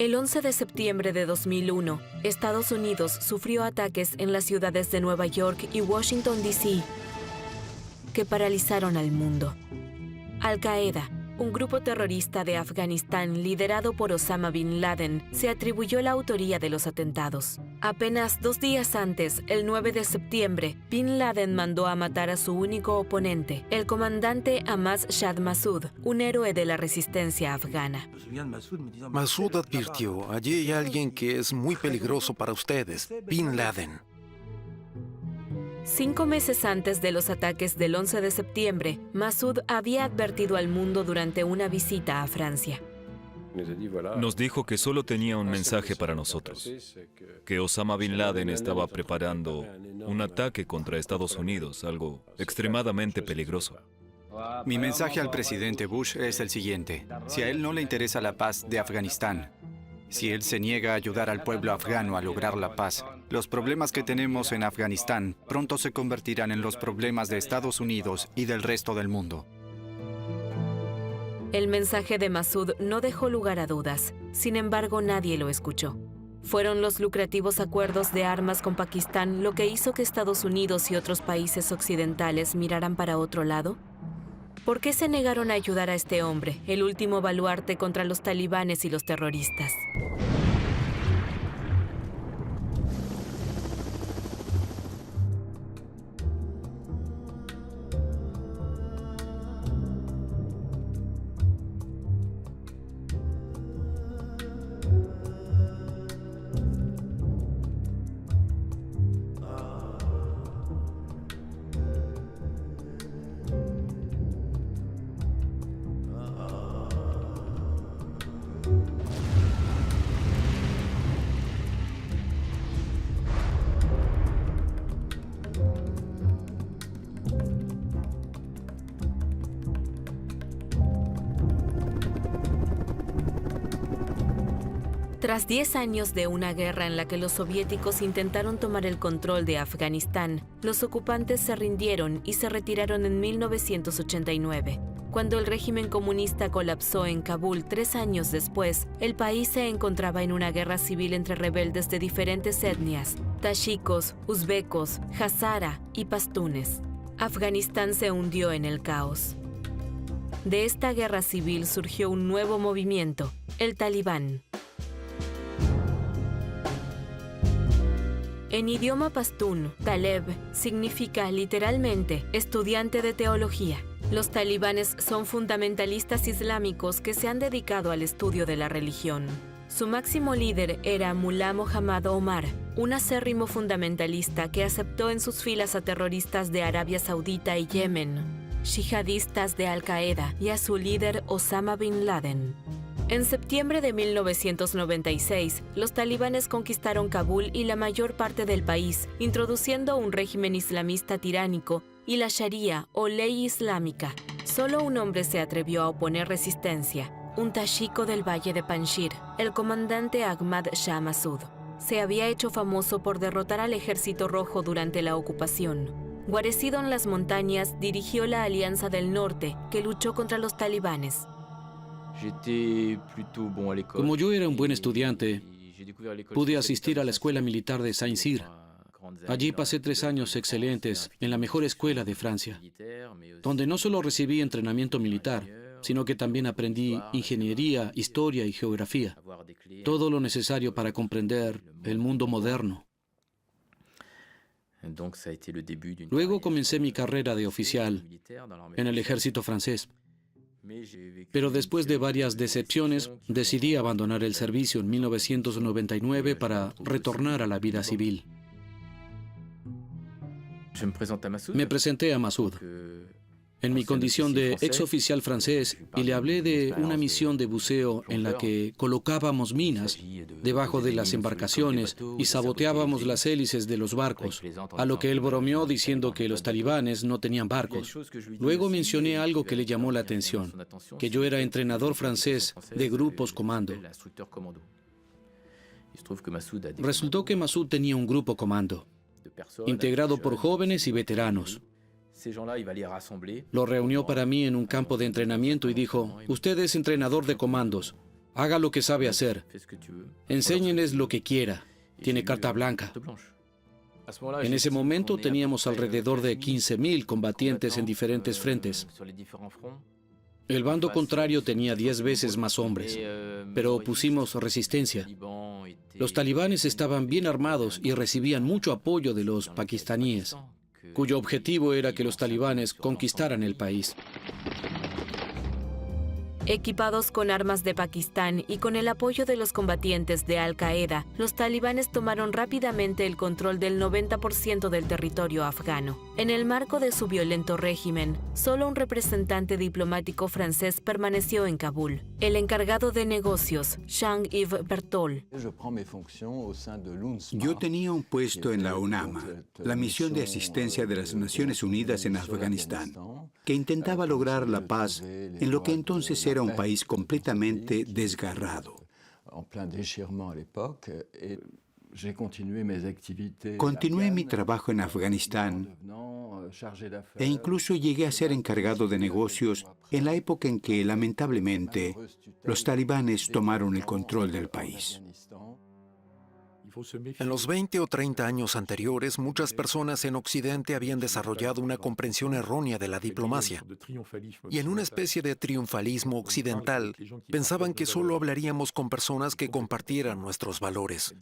El 11 de septiembre de 2001, Estados Unidos sufrió ataques en las ciudades de Nueva York y Washington, D.C., que paralizaron al mundo. Al-Qaeda, un grupo terrorista de Afganistán liderado por Osama Bin Laden, se atribuyó la autoría de los atentados. Apenas 2 días antes, el 9 de septiembre, Bin Laden mandó a matar a su único oponente, el comandante Ahmad Shah Massoud, un héroe de la resistencia afgana. Massoud advirtió, allí hay alguien que es muy peligroso para ustedes, Bin Laden. 5 meses antes de los ataques del 11 de septiembre, Massoud había advertido al mundo durante una visita a Francia. Nos dijo que solo tenía un mensaje para nosotros, que Osama Bin Laden estaba preparando un ataque contra Estados Unidos, algo extremadamente peligroso. Mi mensaje al presidente Bush es el siguiente. Si a él no le interesa la paz de Afganistán, si él se niega a ayudar al pueblo afgano a lograr la paz, los problemas que tenemos en Afganistán pronto se convertirán en los problemas de Estados Unidos y del resto del mundo. El mensaje de Massoud no dejó lugar a dudas. Sin embargo, nadie lo escuchó. ¿Fueron los lucrativos acuerdos de armas con Pakistán lo que hizo que Estados Unidos y otros países occidentales miraran para otro lado? ¿Por qué se negaron a ayudar a este hombre, el último baluarte contra los talibanes y los terroristas? Tras 10 años de una guerra en la que los soviéticos intentaron tomar el control de Afganistán, los ocupantes se rindieron y se retiraron en 1989. Cuando el régimen comunista colapsó en Kabul 3 años después, el país se encontraba en una guerra civil entre rebeldes de diferentes etnias, tayikos, uzbekos, hazara y pastunes. Afganistán se hundió en el caos. De esta guerra civil surgió un nuevo movimiento, el Talibán. En idioma pastún, Taleb significa literalmente estudiante de teología. Los talibanes son fundamentalistas islámicos que se han dedicado al estudio de la religión. Su máximo líder era Mullah Muhammad Omar, un acérrimo fundamentalista que aceptó en sus filas a terroristas de Arabia Saudita y Yemen, yihadistas de Al-Qaeda y a su líder Osama Bin Laden. En septiembre de 1996, los talibanes conquistaron Kabul y la mayor parte del país, introduciendo un régimen islamista tiránico y la Sharia o ley islámica. Solo un hombre se atrevió a oponer resistencia, un tayiko del valle de Panjshir, el comandante Ahmad Shah Massoud. Se había hecho famoso por derrotar al Ejército Rojo durante la ocupación. Guarecido en las montañas, dirigió la Alianza del Norte, que luchó contra los talibanes. Como yo era un buen estudiante, pude asistir a la escuela militar de Saint-Cyr. Allí pasé 3 años excelentes en la mejor escuela de Francia, donde no solo recibí entrenamiento militar, sino que también aprendí ingeniería, historia y geografía. Todo lo necesario para comprender el mundo moderno. Luego comencé mi carrera de oficial en el ejército francés. Pero después de varias decepciones, decidí abandonar el servicio en 1999 para retornar a la vida civil. Me presenté a Massoud en mi condición de exoficial francés y le hablé de una misión de buceo en la que colocábamos minas debajo de las embarcaciones y saboteábamos las hélices de los barcos, a lo que él bromeó diciendo que los talibanes no tenían barcos. Luego mencioné algo que le llamó la atención, que yo era entrenador francés de grupos comando. Resultó que Massoud tenía un grupo comando, integrado por jóvenes y veteranos. Lo reunió para mí en un campo de entrenamiento y dijo: «Usted es entrenador de comandos. Haga lo que sabe hacer. Enséñenles lo que quiera. Tiene carta blanca. En ese momento teníamos alrededor de 15.000 combatientes en diferentes frentes. El bando contrario tenía 10 veces más hombres, pero opusimos resistencia. Los talibanes estaban bien armados y recibían mucho apoyo de los pakistaníes, cuyo objetivo era que los talibanes conquistaran el país. Equipados con armas de Pakistán y con el apoyo de los combatientes de Al-Qaeda, los talibanes tomaron rápidamente el control del 90% del territorio afgano. En el marco de su violento régimen, solo un representante diplomático francés permaneció en Kabul, el encargado de negocios, Jean-Yves Berthold. Yo tenía un puesto en la UNAMA, la misión de asistencia de las Naciones Unidas en Afganistán, que intentaba lograr la paz en lo que entonces era un país completamente desgarrado. Continué mi trabajo en Afganistán e incluso llegué a ser encargado de negocios en la época en que, lamentablemente, los talibanes tomaron el control del país. En los 20 o 30 años anteriores, muchas personas en Occidente habían desarrollado una comprensión errónea de la diplomacia. Y en una especie de triunfalismo occidental, pensaban que solo hablaríamos con personas que compartieran nuestros valores.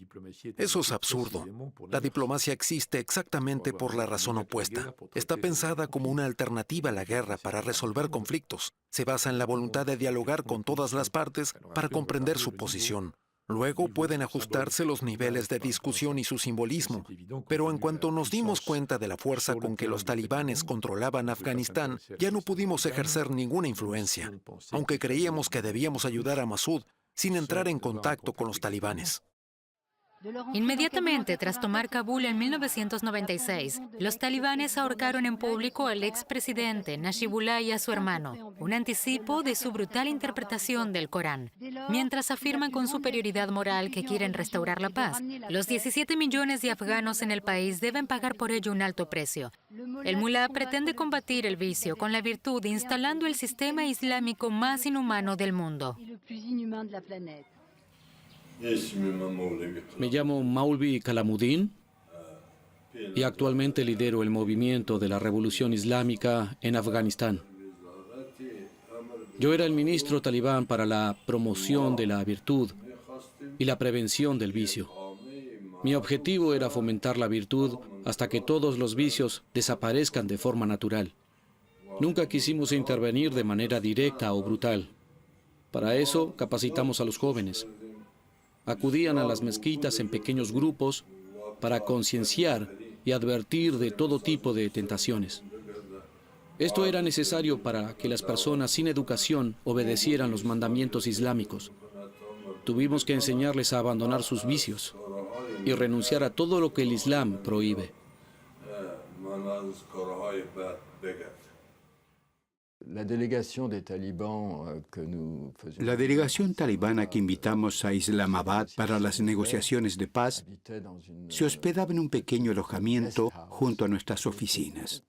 Eso es absurdo. La diplomacia existe exactamente por la razón opuesta. Está pensada como una alternativa a la guerra para resolver conflictos. Se basa en la voluntad de dialogar con todas las partes para comprender su posición. Luego pueden ajustarse los niveles de discusión y su simbolismo, pero en cuanto nos dimos cuenta de la fuerza con que los talibanes controlaban Afganistán, ya no pudimos ejercer ninguna influencia, aunque creíamos que debíamos ayudar a Massoud sin entrar en contacto con los talibanes. Inmediatamente tras tomar Kabul en 1996, los talibanes ahorcaron en público al expresidente Najibullah y a su hermano, un anticipo de su brutal interpretación del Corán. Mientras afirman con superioridad moral que quieren restaurar la paz, los 17 millones de afganos en el país deben pagar por ello un alto precio. El mulá pretende combatir el vicio con la virtud instalando el sistema islámico más inhumano del mundo. Me llamo Maulvi Kalamuddin y actualmente lidero el movimiento de la Revolución Islámica en Afganistán. Yo era el ministro talibán para la promoción de la virtud y la prevención del vicio. Mi objetivo era fomentar la virtud hasta que todos los vicios desaparezcan de forma natural. Nunca quisimos intervenir de manera directa o brutal. Para eso capacitamos a los jóvenes. Acudían a las mezquitas en pequeños grupos para concienciar y advertir de todo tipo de tentaciones. Esto era necesario para que las personas sin educación obedecieran los mandamientos islámicos. Tuvimos que enseñarles a abandonar sus vicios y renunciar a todo lo que el Islam prohíbe. La delegación talibana que invitamos a Islamabad para las negociaciones de paz se hospedaba en un pequeño alojamiento junto a nuestras oficinas.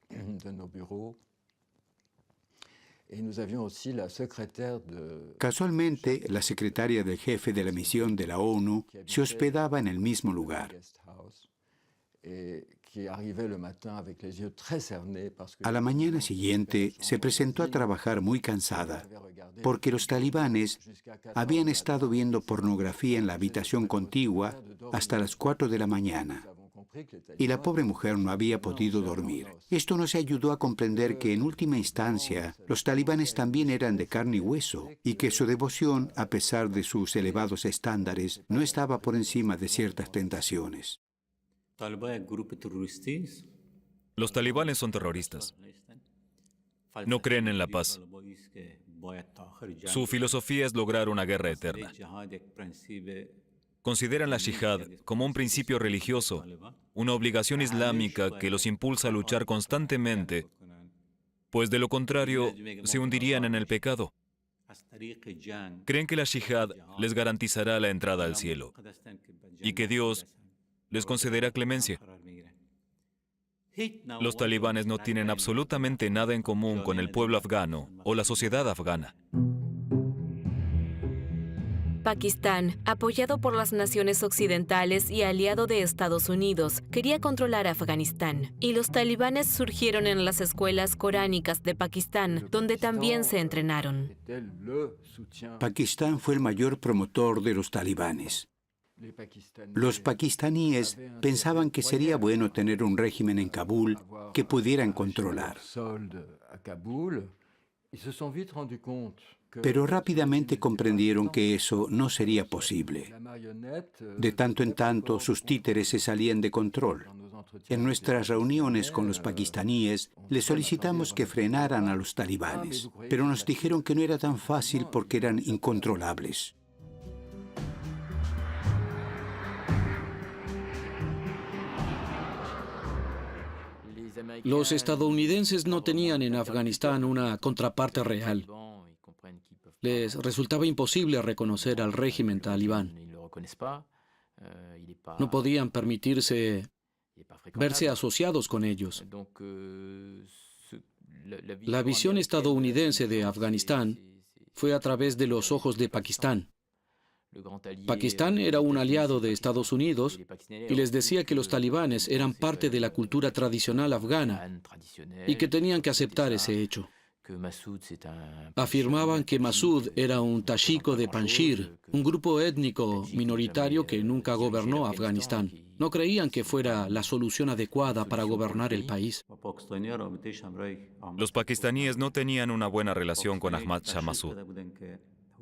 Casualmente, la secretaria del jefe de la misión de la ONU se hospedaba en el mismo lugar. A la mañana siguiente se presentó a trabajar muy cansada, porque los talibanes habían estado viendo pornografía en la habitación contigua hasta las 4 de la mañana. Y la pobre mujer no había podido dormir. Esto nos ayudó a comprender que en última instancia los talibanes también eran de carne y hueso y que su devoción, a pesar de sus elevados estándares, no estaba por encima de ciertas tentaciones. Los talibanes son terroristas. No creen en la paz. Su filosofía es lograr una guerra eterna. Consideran la yihad como un principio religioso, una obligación islámica que los impulsa a luchar constantemente, pues de lo contrario se hundirían en el pecado. Creen que la yihad les garantizará la entrada al cielo y que Dios les concederá clemencia. Los talibanes no tienen absolutamente nada en común con el pueblo afgano o la sociedad afgana. Pakistán, apoyado por las naciones occidentales y aliado de Estados Unidos, quería controlar Afganistán, y los talibanes surgieron en las escuelas coránicas de Pakistán, donde también se entrenaron. Pakistán fue el mayor promotor de los talibanes. Los pakistaníes pensaban que sería bueno tener un régimen en Kabul que pudieran controlar. Pero rápidamente comprendieron que eso no sería posible. De tanto en tanto, sus títeres se salían de control. En nuestras reuniones con los pakistaníes, les solicitamos que frenaran a los talibanes, pero nos dijeron que no era tan fácil porque eran incontrolables. Los estadounidenses no tenían en Afganistán una contraparte real. Les resultaba imposible reconocer al régimen talibán. No podían permitirse verse asociados con ellos. La visión estadounidense de Afganistán fue a través de los ojos de Pakistán. Pakistán era un aliado de Estados Unidos y les decía que los talibanes eran parte de la cultura tradicional afgana y que tenían que aceptar ese hecho. Afirmaban que Masud era un tashiko de Panjshir, un grupo étnico minoritario que nunca gobernó Afganistán. No creían que fuera la solución adecuada para gobernar el país. Los pakistaníes no tenían una buena relación con Ahmad Shah Massoud.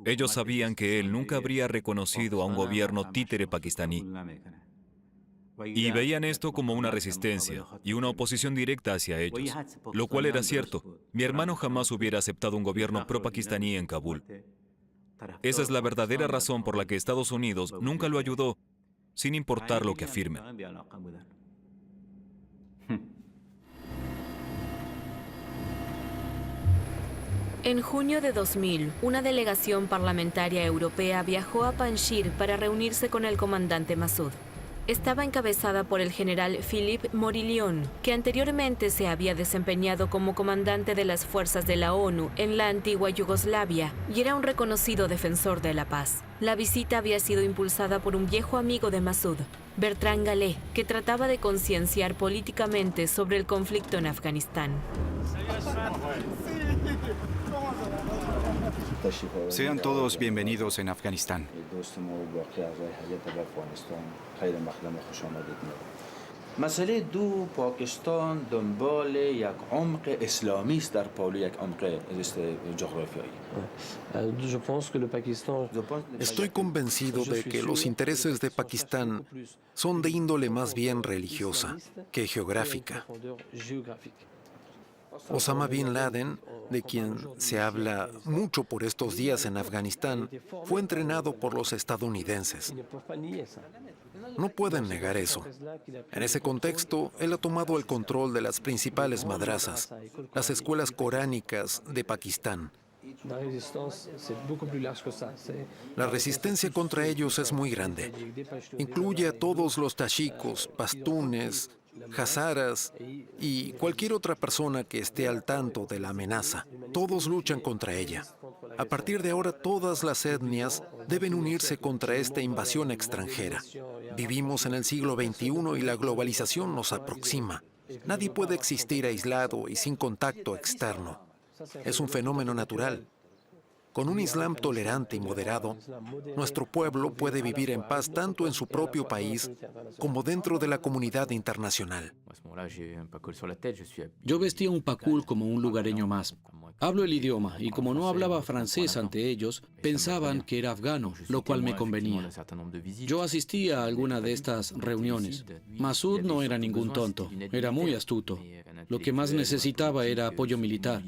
Ellos sabían que él nunca habría reconocido a un gobierno títere pakistaní. Y veían esto como una resistencia y una oposición directa hacia ellos, lo cual era cierto. Mi hermano jamás hubiera aceptado un gobierno pro-pakistaní en Kabul. Esa es la verdadera razón por la que Estados Unidos nunca lo ayudó, sin importar lo que afirmen. En junio de 2000, una delegación parlamentaria europea viajó a Panjshir para reunirse con el comandante Massoud. Estaba encabezada por el general Philippe Morillon, que anteriormente se había desempeñado como comandante de las fuerzas de la ONU en la antigua Yugoslavia y era un reconocido defensor de la paz. La visita había sido impulsada por un viejo amigo de Massoud, Bertrand Gallet, que trataba de concienciar políticamente sobre el conflicto en Afganistán. Sean todos bienvenidos en Afganistán. مسئله دو پاکستان دنبال یک عمق اسلامی است در پالو یک عمق جغرافیایی. Estoy convencido de que los intereses de Pakistán son de índole más bien religiosa que geográfica. Osama Bin Laden, de quien se habla mucho por estos días en Afganistán, fue entrenado por los estadounidenses. No pueden negar eso. En ese contexto, él ha tomado el control de las principales madrasas, las escuelas coránicas de Pakistán. La resistencia contra ellos es muy grande. Incluye a todos los tashikos, pastunes, hazaras y cualquier otra persona que esté al tanto de la amenaza. Todos luchan contra ella. A partir de ahora, todas las etnias deben unirse contra esta invasión extranjera. Vivimos en el siglo XXI y la globalización nos aproxima. Nadie puede existir aislado y sin contacto externo. Es un fenómeno natural. Con un Islam tolerante y moderado, nuestro pueblo puede vivir en paz tanto en su propio país como dentro de la comunidad internacional. Yo vestía un pakul como un lugareño más. Hablo el idioma y como no hablaba francés ante ellos, pensaban que era afgano, lo cual me convenía. Yo asistía a alguna de estas reuniones. Massoud no era ningún tonto, era muy astuto. Lo que más necesitaba era apoyo militar.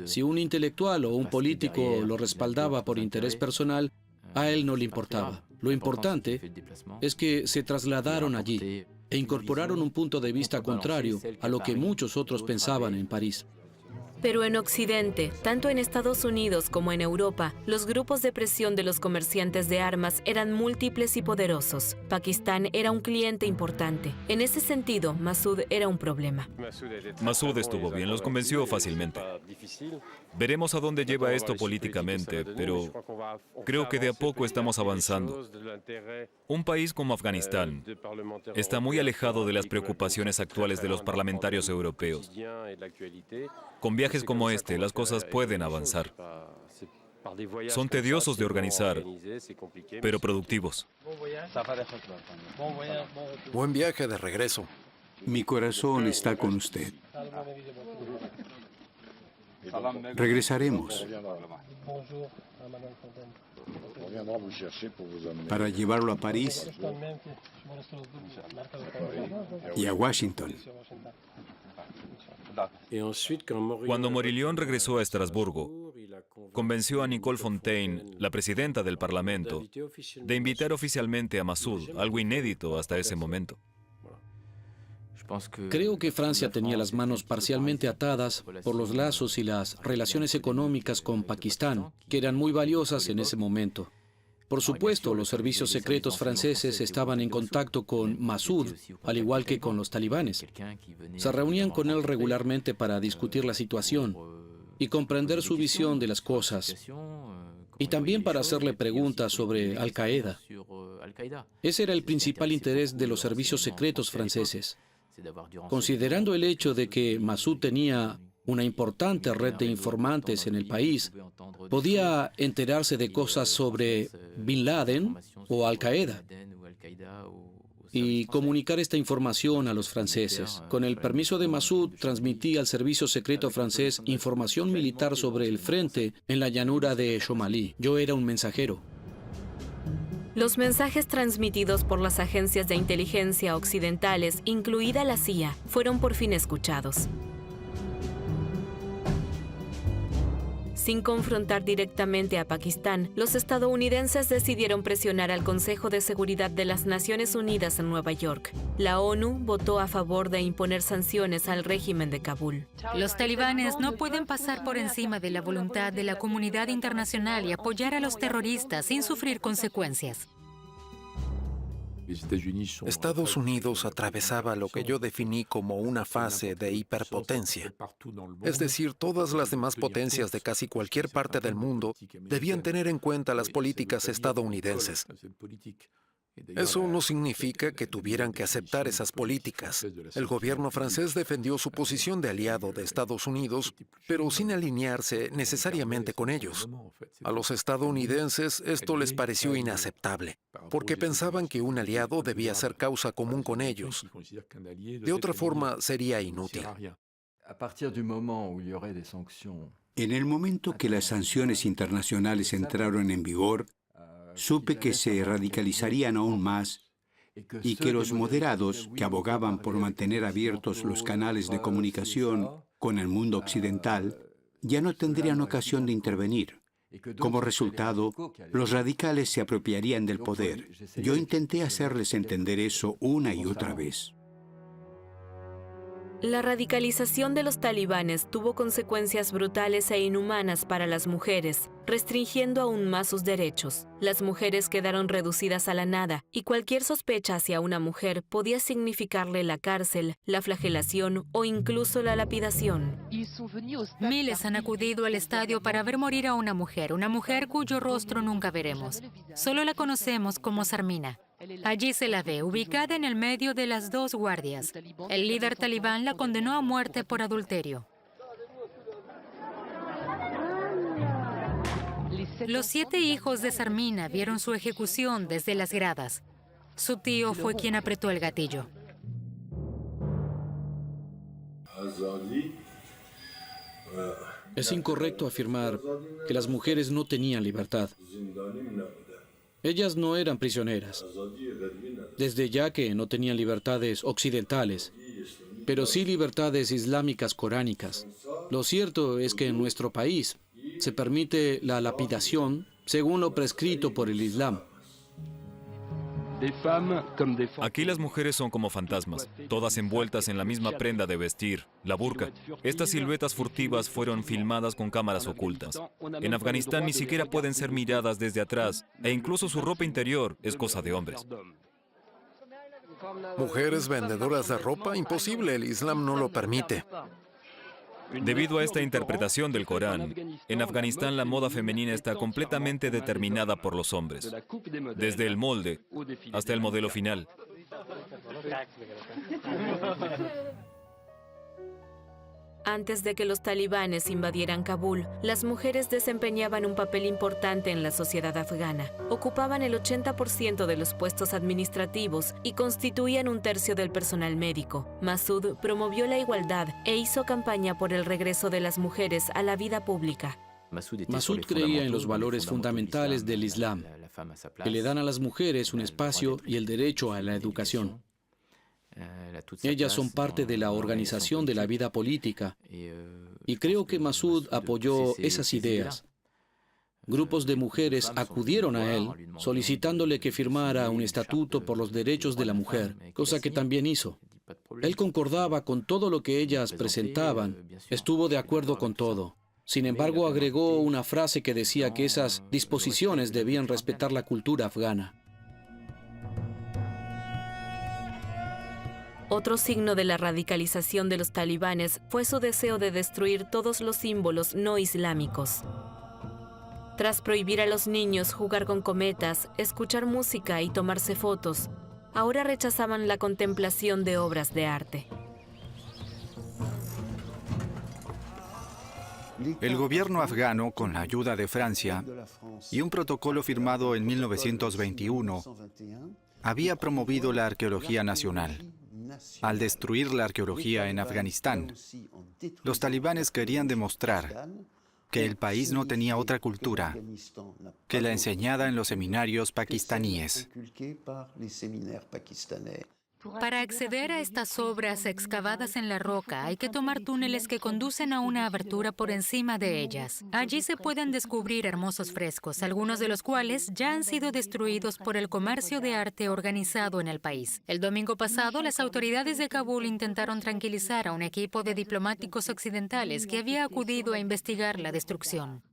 Si un intelectual o un político lo respaldaba por interés personal, a él no le importaba. Lo importante es que se trasladaron allí e incorporaron un punto de vista contrario a lo que muchos otros pensaban en París. Pero en Occidente, tanto en Estados Unidos como en Europa, los grupos de presión de los comerciantes de armas eran múltiples y poderosos. Pakistán era un cliente importante. En ese sentido, Massoud era un problema. Massoud estuvo bien, los convenció fácilmente. Veremos a dónde lleva esto políticamente, pero creo que de a poco estamos avanzando. Un país como Afganistán está muy alejado de las preocupaciones actuales de los parlamentarios europeos. Con viajes como este, las cosas pueden avanzar. Son tediosos de organizar, pero productivos. Buen viaje de regreso. Mi corazón está con usted. Regresaremos para llevarlo a París y a Washington. Cuando Morillon regresó a Estrasburgo, convenció a Nicole Fontaine, la presidenta del Parlamento, de invitar oficialmente a Massoud, algo inédito hasta ese momento. Creo que Francia tenía las manos parcialmente atadas por los lazos y las relaciones económicas con Pakistán, que eran muy valiosas en ese momento. Por supuesto, los servicios secretos franceses estaban en contacto con Massoud, al igual que con los talibanes. Se reunían con él regularmente para discutir la situación y comprender su visión de las cosas, y también para hacerle preguntas sobre Al-Qaeda. Ese era el principal interés de los servicios secretos franceses. Considerando el hecho de que Massoud tenía una importante red de informantes en el país, podía enterarse de cosas sobre Bin Laden o Al-Qaeda y comunicar esta información a los franceses. Con el permiso de Massoud, transmití al servicio secreto francés información militar sobre el frente en la llanura de Somalí. Yo era un mensajero. Los mensajes transmitidos por las agencias de inteligencia occidentales, incluida la CIA, fueron por fin escuchados. Sin confrontar directamente a Pakistán, los estadounidenses decidieron presionar al Consejo de Seguridad de las Naciones Unidas en Nueva York. La ONU votó a favor de imponer sanciones al régimen de Kabul. Los talibanes no pueden pasar por encima de la voluntad de la comunidad internacional y apoyar a los terroristas sin sufrir consecuencias. Estados Unidos atravesaba lo que yo definí como una fase de hiperpotencia. Es decir, todas las demás potencias de casi cualquier parte del mundo debían tener en cuenta las políticas estadounidenses. Eso no significa que tuvieran que aceptar esas políticas. El gobierno francés defendió su posición de aliado de Estados Unidos, pero sin alinearse necesariamente con ellos. A los estadounidenses esto les pareció inaceptable, porque pensaban que un aliado debía ser causa común con ellos. De otra forma, sería inútil. En el momento que las sanciones internacionales entraron en vigor, supe que se radicalizarían aún más y que los moderados, que abogaban por mantener abiertos los canales de comunicación con el mundo occidental, ya no tendrían ocasión de intervenir. Como resultado, los radicales se apropiarían del poder. Yo intenté hacerles entender eso una y otra vez. La radicalización de los talibanes tuvo consecuencias brutales e inhumanas para las mujeres, restringiendo aún más sus derechos. Las mujeres quedaron reducidas a la nada, y cualquier sospecha hacia una mujer podía significarle la cárcel, la flagelación o incluso la lapidación. Miles han acudido al estadio para ver morir a una mujer cuyo rostro nunca veremos. Solo la conocemos como Sarmina. Allí se la ve, ubicada en el medio de las dos guardias. El líder talibán la condenó a muerte por adulterio. Los 7 hijos de Sarmina vieron su ejecución desde las gradas. Su tío fue quien apretó el gatillo. Es incorrecto afirmar que las mujeres no tenían libertad. Ellas no eran prisioneras, desde ya que no tenían libertades occidentales, pero sí libertades islámicas coránicas. Lo cierto es que en nuestro país se permite la lapidación según lo prescrito por el Islam. Aquí las mujeres son como fantasmas, todas envueltas en la misma prenda de vestir, la burka. Estas siluetas furtivas fueron filmadas con cámaras ocultas. En Afganistán ni siquiera pueden ser miradas desde atrás, e incluso su ropa interior es cosa de hombres. ¿Mujeres vendedoras de ropa? Imposible, el Islam no lo permite. Debido a esta interpretación del Corán, en Afganistán la moda femenina está completamente determinada por los hombres, desde el molde hasta el modelo final. Antes de que los talibanes invadieran Kabul, las mujeres desempeñaban un papel importante en la sociedad afgana. Ocupaban el 80% de los puestos administrativos y constituían un tercio del personal médico. Massoud promovió la igualdad e hizo campaña por el regreso de las mujeres a la vida pública. Massoud creía en los valores fundamentales del Islam, que le dan a las mujeres un espacio y el derecho a la educación. Ellas son parte de la organización de la vida política y creo que Massoud apoyó esas ideas. Grupos de mujeres acudieron a él solicitándole que firmara un estatuto por los derechos de la mujer, cosa que también hizo. Él concordaba con todo lo que ellas presentaban, estuvo de acuerdo con todo. Sin embargo, agregó una frase que decía que esas disposiciones debían respetar la cultura afgana. Otro signo de la radicalización de los talibanes fue su deseo de destruir todos los símbolos no islámicos. Tras prohibir a los niños jugar con cometas, escuchar música y tomarse fotos, ahora rechazaban la contemplación de obras de arte. El gobierno afgano, con la ayuda de Francia y un protocolo firmado en 1921, había promovido la arqueología nacional. Al destruir la arqueología en Afganistán, los talibanes querían demostrar que el país no tenía otra cultura que la enseñada en los seminarios pakistaníes. Para acceder a estas obras excavadas en la roca, hay que tomar túneles que conducen a una abertura por encima de ellas. Allí se pueden descubrir hermosos frescos, algunos de los cuales ya han sido destruidos por el comercio de arte organizado en el país. El domingo pasado, las autoridades de Kabul intentaron tranquilizar a un equipo de diplomáticos occidentales que había acudido a investigar la destrucción.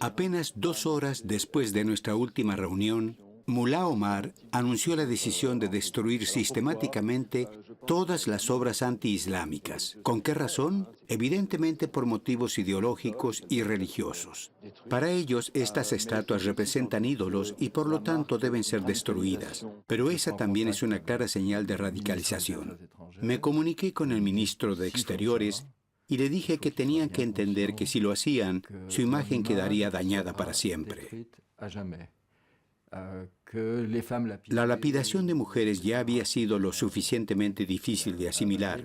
Apenas 2 horas después de nuestra última reunión, Mullah Omar anunció la decisión de destruir sistemáticamente todas las obras anti-islámicas. ¿Con qué razón? Evidentemente por motivos ideológicos y religiosos. Para ellos, estas estatuas representan ídolos y por lo tanto deben ser destruidas. Pero esa también es una clara señal de radicalización. Me comuniqué con el ministro de Exteriores y le dije que tenían que entender que si lo hacían, su imagen quedaría dañada para siempre. La lapidación de mujeres ya había sido lo suficientemente difícil de asimilar,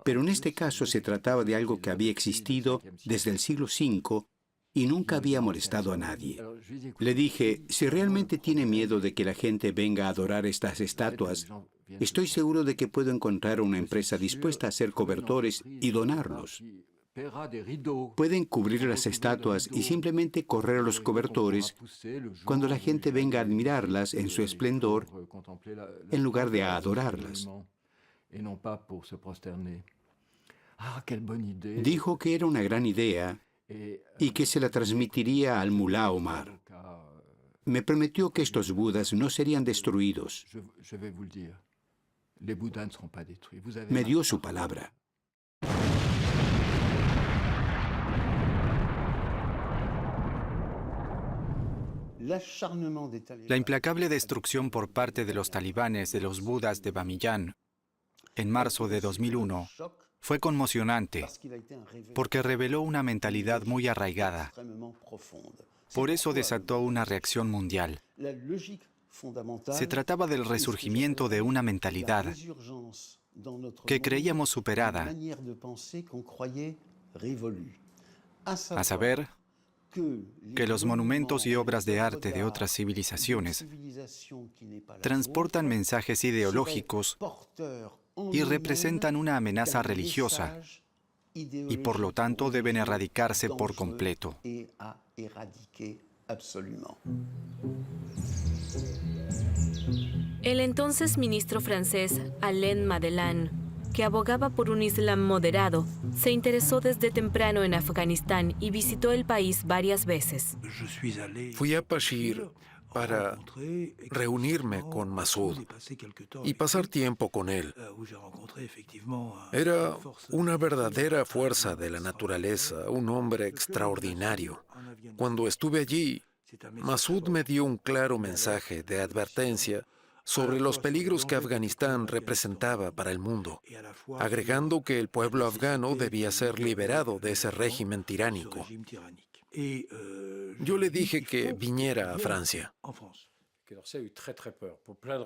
pero en este caso se trataba de algo que había existido desde el siglo V y nunca había molestado a nadie. Le dije, si realmente tiene miedo de que la gente venga a adorar estas estatuas, estoy seguro de que puedo encontrar una empresa dispuesta a hacer cobertores y donarlos. Pueden cubrir las estatuas y simplemente correr a los cobertores cuando la gente venga a admirarlas en su esplendor en lugar de a adorarlas. Dijo que era una gran idea y que se la transmitiría al Mullah Omar. Me prometió que estos budas no serían destruidos. Me dio su palabra. La implacable destrucción por parte de los talibanes de los budas de Bamiyan en marzo de 2001 fue conmocionante porque reveló una mentalidad muy arraigada. Por eso desató una reacción mundial. Se trataba del resurgimiento de una mentalidad que creíamos superada, a saber, que los monumentos y obras de arte de otras civilizaciones transportan mensajes ideológicos y representan una amenaza religiosa y por lo tanto deben erradicarse por completo. El entonces ministro francés Alain Madelin, que abogaba por un Islam moderado, se interesó desde temprano en Afganistán y visitó el país varias veces. Fui a Pashir para reunirme con Massoud y pasar tiempo con él. Era una verdadera fuerza de la naturaleza, un hombre extraordinario. Cuando estuve allí, Massoud me dio un claro mensaje de advertencia sobre los peligros que Afganistán representaba para el mundo, agregando que el pueblo afgano debía ser liberado de ese régimen tiránico. Yo le dije que viniera a Francia.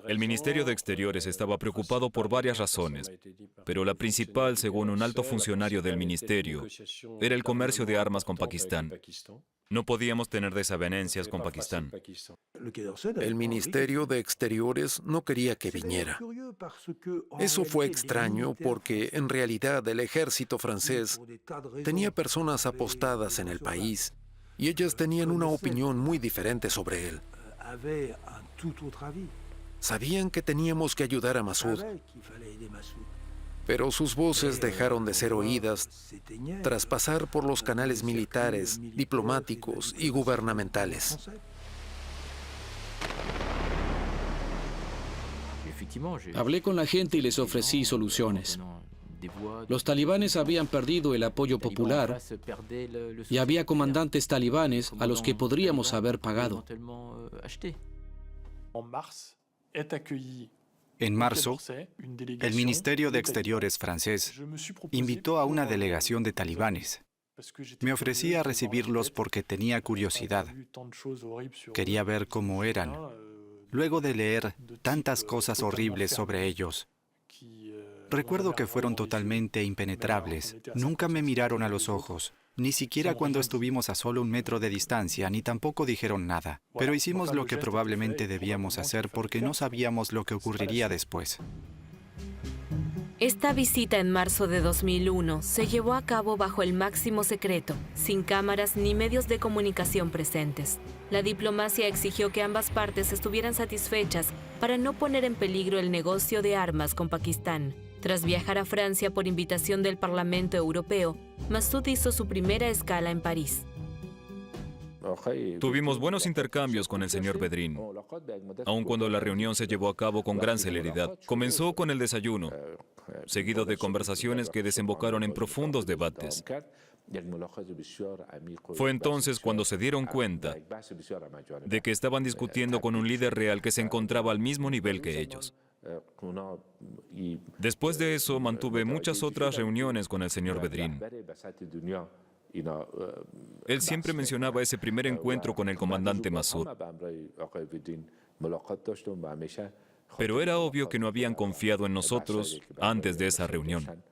El Ministerio de Exteriores estaba preocupado por varias razones, pero la principal, según un alto funcionario del ministerio, era el comercio de armas con Pakistán. No podíamos tener desavenencias con Pakistán. El Ministerio de Exteriores no quería que viniera. Eso fue extraño porque, en realidad, el ejército francés tenía personas apostadas en el país y ellas tenían una opinión muy diferente sobre él. Sabían que teníamos que ayudar a Massoud, pero sus voces dejaron de ser oídas tras pasar por los canales militares, diplomáticos y gubernamentales. Hablé con la gente y les ofrecí soluciones. Los talibanes habían perdido el apoyo popular y había comandantes talibanes a los que podríamos haber pagado. En marzo, el Ministerio de Exteriores francés invitó a una delegación de talibanes. Me ofrecí a recibirlos porque tenía curiosidad. Quería ver cómo eran, luego de leer tantas cosas horribles sobre ellos. Recuerdo que fueron totalmente impenetrables. Nunca me miraron a los ojos, ni siquiera cuando estuvimos a solo 1 metro de distancia, ni tampoco dijeron nada. Pero hicimos lo que probablemente debíamos hacer porque no sabíamos lo que ocurriría después. Esta visita en marzo de 2001 se llevó a cabo bajo el máximo secreto, sin cámaras ni medios de comunicación presentes. La diplomacia exigió que ambas partes estuvieran satisfechas para no poner en peligro el negocio de armas con Pakistán. Tras viajar a Francia por invitación del Parlamento Europeo, Massoud hizo su primera escala en París. Tuvimos buenos intercambios con el señor Bedrin, aun cuando la reunión se llevó a cabo con gran celeridad. Comenzó con el desayuno, seguido de conversaciones que desembocaron en profundos debates. Fue entonces cuando se dieron cuenta de que estaban discutiendo con un líder real que se encontraba al mismo nivel que ellos. Después de eso, mantuve muchas otras reuniones con el señor Bedrin. Él siempre mencionaba ese primer encuentro con el comandante Massoud. Pero era obvio que no habían confiado en nosotros antes de esa reunión.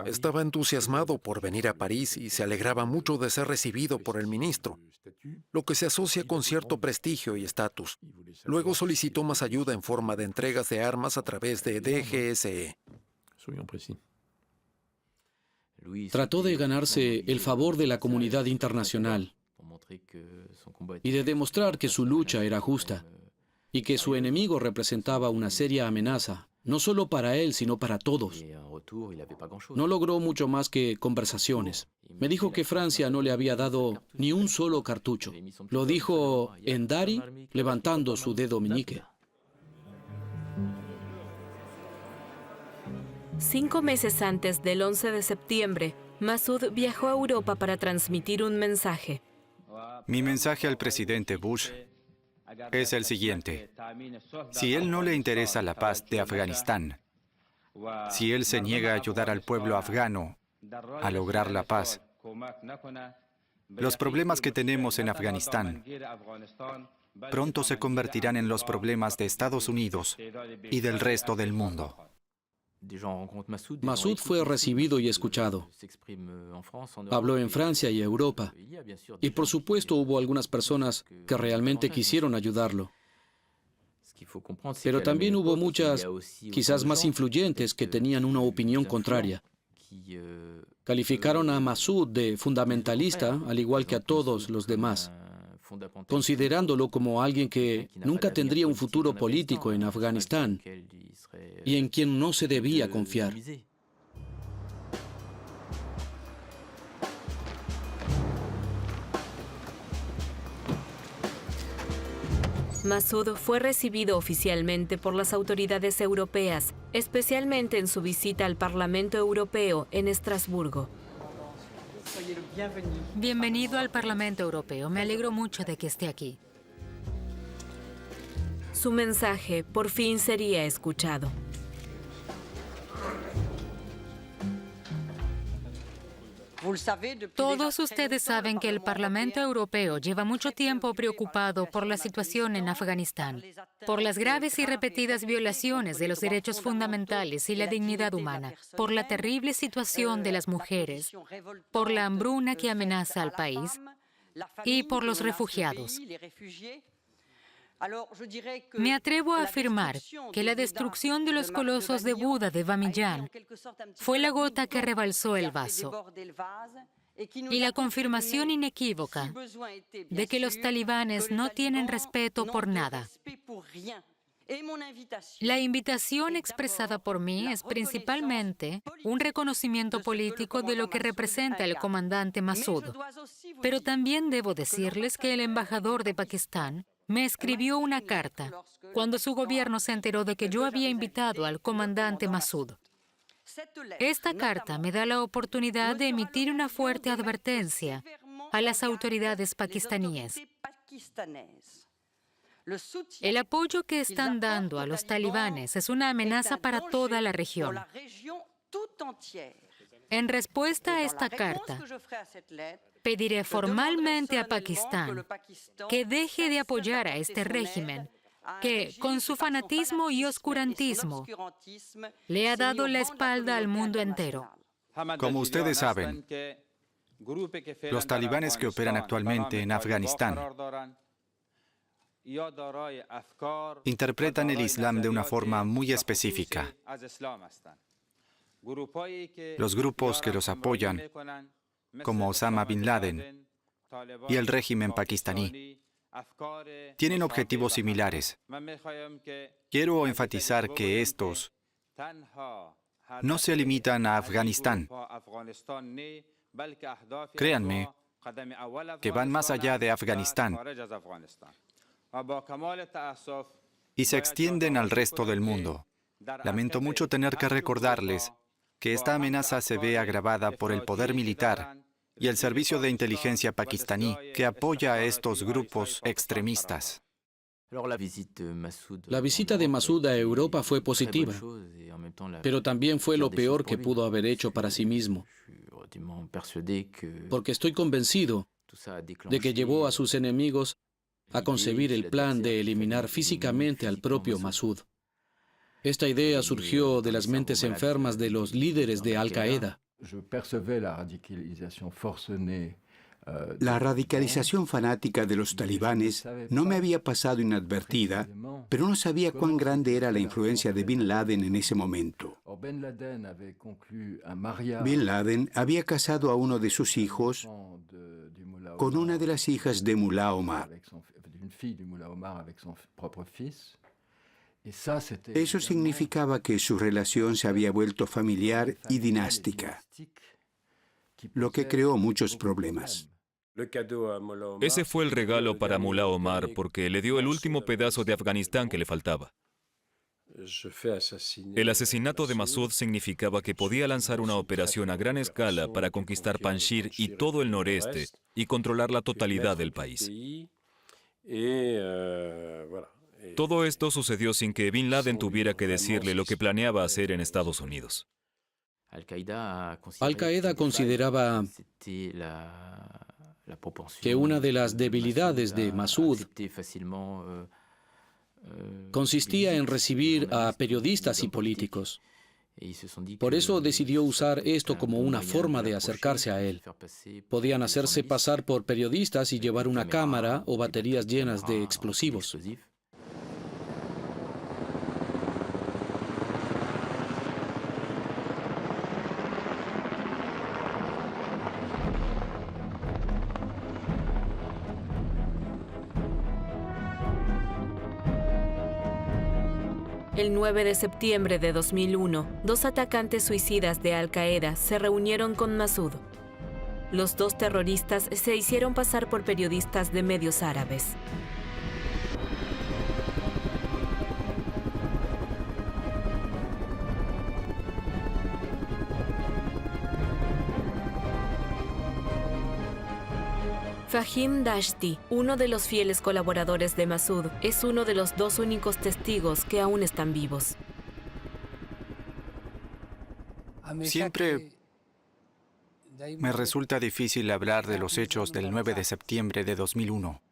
Estaba entusiasmado por venir a París y se alegraba mucho de ser recibido por el ministro, lo que se asocia con cierto prestigio y estatus. Luego solicitó más ayuda en forma de entregas de armas a través de DGSE. Trató de ganarse el favor de la comunidad internacional y de demostrar que su lucha era justa y que su enemigo representaba una seria amenaza, no solo para él, sino para todos. No logró mucho más que conversaciones. Me dijo que Francia no le había dado ni un solo cartucho. Lo dijo en Dari, levantando su dedo meñique. 5 meses antes del 11 de septiembre, Massoud viajó a Europa para transmitir un mensaje. Mi mensaje al presidente Bush es el siguiente. Si él no le interesa la paz de Afganistán, si él se niega a ayudar al pueblo afgano a lograr la paz, los problemas que tenemos en Afganistán pronto se convertirán en los problemas de Estados Unidos y del resto del mundo. Massoud fue recibido y escuchado. Habló en Francia y Europa. Y por supuesto hubo algunas personas que realmente quisieron ayudarlo. Pero también hubo muchas, quizás más influyentes, que tenían una opinión contraria. Calificaron a Massoud de fundamentalista, al igual que a todos los demás, considerándolo como alguien que nunca tendría un futuro político en Afganistán y en quien no se debía confiar. Massoud fue recibido oficialmente por las autoridades europeas, especialmente en su visita al Parlamento Europeo en Estrasburgo. Bienvenido al Parlamento Europeo. Me alegro mucho de que esté aquí. Su mensaje por fin sería escuchado. Todos ustedes saben que el Parlamento Europeo lleva mucho tiempo preocupado por la situación en Afganistán, por las graves y repetidas violaciones de los derechos fundamentales y la dignidad humana, por la terrible situación de las mujeres, por la hambruna que amenaza al país y por los refugiados. Me atrevo a afirmar que la destrucción de los colosos de Buda de Bamiyan fue la gota que rebalsó el vaso y la confirmación inequívoca de que los talibanes no tienen respeto por nada. La invitación expresada por mí es principalmente un reconocimiento político de lo que representa el comandante Massoud, pero también debo decirles que el embajador de Pakistán me escribió una carta cuando su gobierno se enteró de que yo había invitado al comandante Massoud. Esta carta me da la oportunidad de emitir una fuerte advertencia a las autoridades pakistaníes. El apoyo que están dando a los talibanes es una amenaza para toda la región. En respuesta a esta carta, pediré formalmente a Pakistán que deje de apoyar a este régimen que, con su fanatismo y oscurantismo, le ha dado la espalda al mundo entero. Como ustedes saben, los talibanes que operan actualmente en Afganistán interpretan el Islam de una forma muy específica. Los grupos que los apoyan, como Osama Bin Laden y el régimen pakistaní, tienen objetivos similares. Quiero enfatizar que estos no se limitan a Afganistán. Créanme que van más allá de Afganistán y se extienden al resto del mundo. Lamento mucho tener que recordarles que esta amenaza se ve agravada por el poder militar y el servicio de inteligencia pakistaní que apoya a estos grupos extremistas. La visita de Massoud a Europa fue positiva, pero también fue lo peor que pudo haber hecho para sí mismo, porque estoy convencido de que llevó a sus enemigos a concebir el plan de eliminar físicamente al propio Massoud. Esta idea surgió de las mentes enfermas de los líderes de Al-Qaeda. La radicalización fanática de los talibanes no me había pasado inadvertida, pero no sabía cuán grande era la influencia de Bin Laden en ese momento. Bin Laden había casado a uno de sus hijos con una de las hijas de Mullah Omar. Eso significaba que su relación se había vuelto familiar y dinástica, lo que creó muchos problemas. Ese fue el regalo para Mullah Omar porque le dio el último pedazo de Afganistán que le faltaba. El asesinato de Massoud significaba que podía lanzar una operación a gran escala para conquistar Panjshir y todo el noreste y controlar la totalidad del país. Todo esto sucedió sin que Bin Laden tuviera que decirle lo que planeaba hacer en Estados Unidos. Al-Qaeda consideraba que una de las debilidades de Massoud consistía en recibir a periodistas y políticos. Por eso decidió usar esto como una forma de acercarse a él. Podían hacerse pasar por periodistas y llevar una cámara o baterías llenas de explosivos. El 9 de septiembre de 2001, 2 atacantes suicidas de Al-Qaeda se reunieron con Massoud. Los 2 terroristas se hicieron pasar por periodistas de medios árabes. Fahim Dashti, uno de los fieles colaboradores de Massoud, es uno de los 2 únicos testigos que aún están vivos. Siempre me resulta difícil hablar de los hechos del 9 de septiembre de 2001.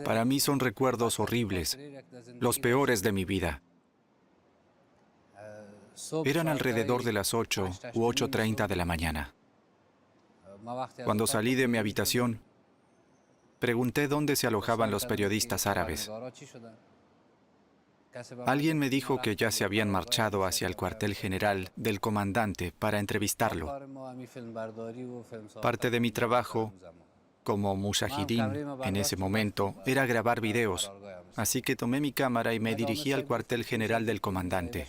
Para mí son recuerdos horribles, los peores de mi vida. Eran alrededor de las 8 u 8:30 de la mañana. Cuando salí de mi habitación, pregunté dónde se alojaban los periodistas árabes. Alguien me dijo que ya se habían marchado hacia el cuartel general del comandante para entrevistarlo. Parte de mi trabajo como mujahidín en ese momento era grabar videos, así que tomé mi cámara y me dirigí al cuartel general del comandante.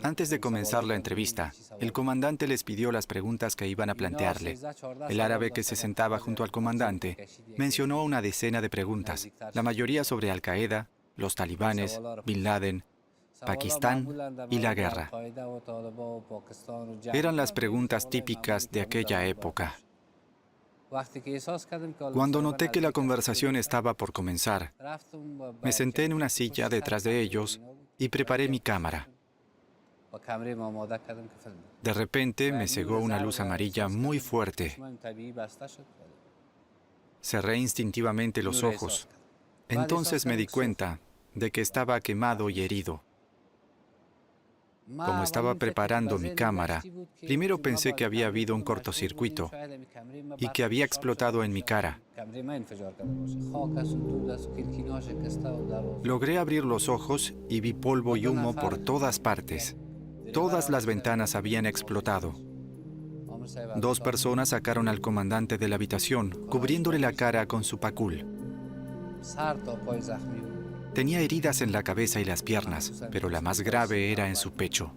Antes de comenzar la entrevista, el comandante les pidió las preguntas que iban a plantearle. El árabe que se sentaba junto al comandante mencionó una decena de preguntas, la mayoría sobre Al-Qaeda, los talibanes, Bin Laden, Pakistán y la guerra. Eran las preguntas típicas de aquella época. Cuando noté que la conversación estaba por comenzar, me senté en una silla detrás de ellos y preparé mi cámara. De repente me cegó una luz amarilla muy fuerte. Cerré instintivamente los ojos. Entonces me di cuenta de que estaba quemado y herido. Como estaba preparando mi cámara, primero pensé que había habido un cortocircuito y que había explotado en mi cara. Logré abrir los ojos y vi polvo y humo por todas partes. Todas las ventanas habían explotado. 2 personas sacaron al comandante de la habitación, cubriéndole la cara con su pacul. Tenía heridas en la cabeza y las piernas, pero la más grave era en su pecho.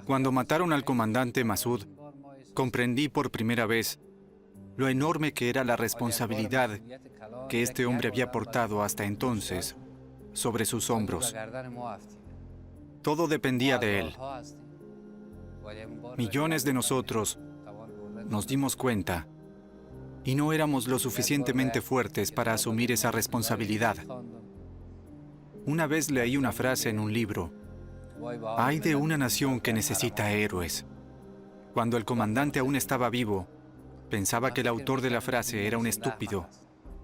Cuando mataron al comandante Massoud, comprendí por primera vez lo enorme que era la responsabilidad que este hombre había portado hasta entonces sobre sus hombros. Todo dependía de él. Millones de nosotros nos dimos cuenta y no éramos lo suficientemente fuertes para asumir esa responsabilidad. Una vez leí una frase en un libro: «Hay de una nación que necesita héroes». Cuando el comandante aún estaba vivo, pensaba que el autor de la frase era un estúpido,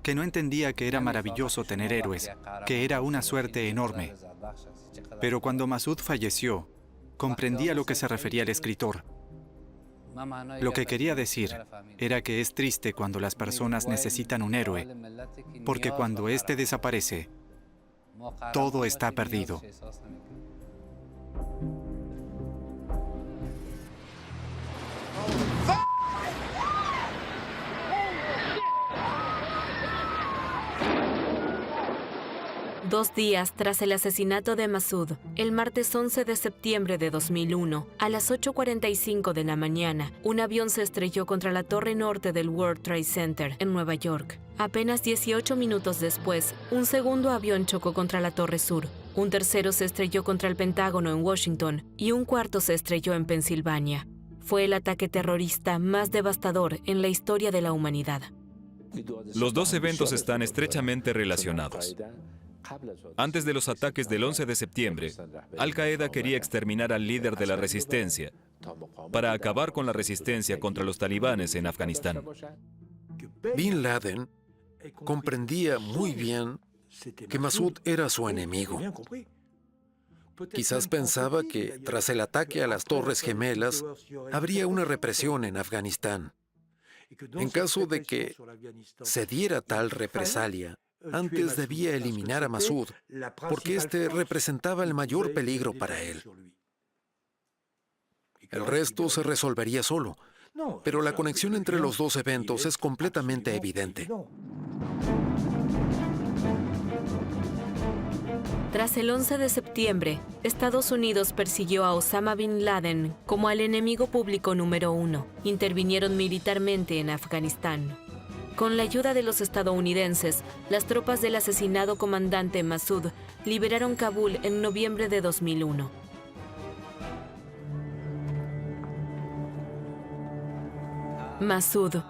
que no entendía que era maravilloso tener héroes, que era una suerte enorme. Pero cuando Massoud falleció, comprendí a lo que se refería el escritor. Lo que quería decir era que es triste cuando las personas necesitan un héroe, porque cuando éste desaparece, todo está perdido. Dos días tras el asesinato de Massoud, el martes 11 de septiembre de 2001, a las 8:45 de la mañana, un avión se estrelló contra la torre norte del World Trade Center en Nueva York. Apenas 18 minutos después, un segundo avión chocó contra la torre sur, un tercero se estrelló contra el Pentágono en Washington y un cuarto se estrelló en Pensilvania. Fue el ataque terrorista más devastador en la historia de la humanidad. Los 2 eventos están estrechamente relacionados. Antes de los ataques del 11 de septiembre, Al-Qaeda quería exterminar al líder de la resistencia para acabar con la resistencia contra los talibanes en Afganistán. Bin Laden comprendía muy bien que Massoud era su enemigo. Quizás pensaba que tras el ataque a las Torres Gemelas habría una represión en Afganistán. En caso de que se diera tal represalia, antes debía eliminar a Massoud, porque este representaba el mayor peligro para él. El resto se resolvería solo, pero la conexión entre los 2 eventos es completamente evidente. Tras el 11 de septiembre, Estados Unidos persiguió a Osama Bin Laden como al enemigo público número 1. Intervinieron militarmente en Afganistán. Con la ayuda de los estadounidenses, las tropas del asesinado comandante Massoud liberaron Kabul en noviembre de 2001. Massoud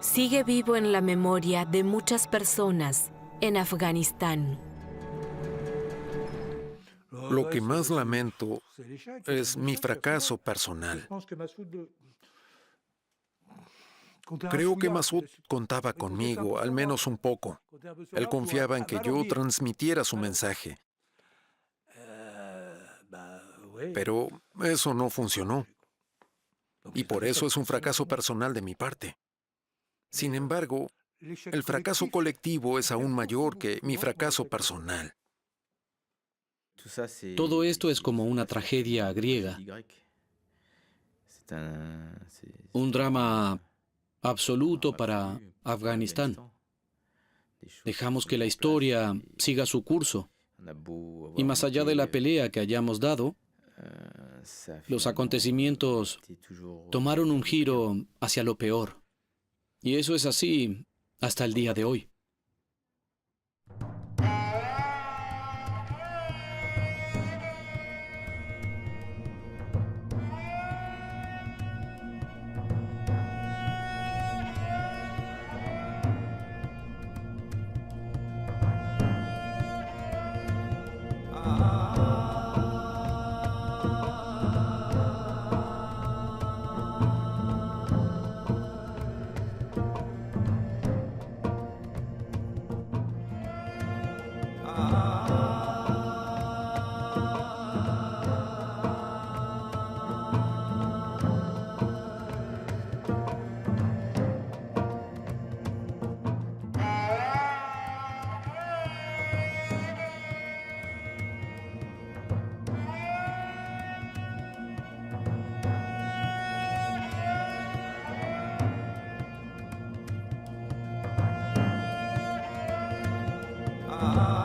sigue vivo en la memoria de muchas personas en Afganistán. Lo que más lamento es mi fracaso personal. Creo que Massoud contaba conmigo, al menos un poco. Él confiaba en que yo transmitiera su mensaje. Pero eso no funcionó. Y por eso es un fracaso personal de mi parte. Sin embargo, el fracaso colectivo es aún mayor que mi fracaso personal. Todo esto es como una tragedia griega, un drama absoluto para Afganistán. Dejamos que la historia siga su curso. Y más allá de la pelea que hayamos dado, los acontecimientos tomaron un giro hacia lo peor. Y eso es así hasta el día de hoy. Ah.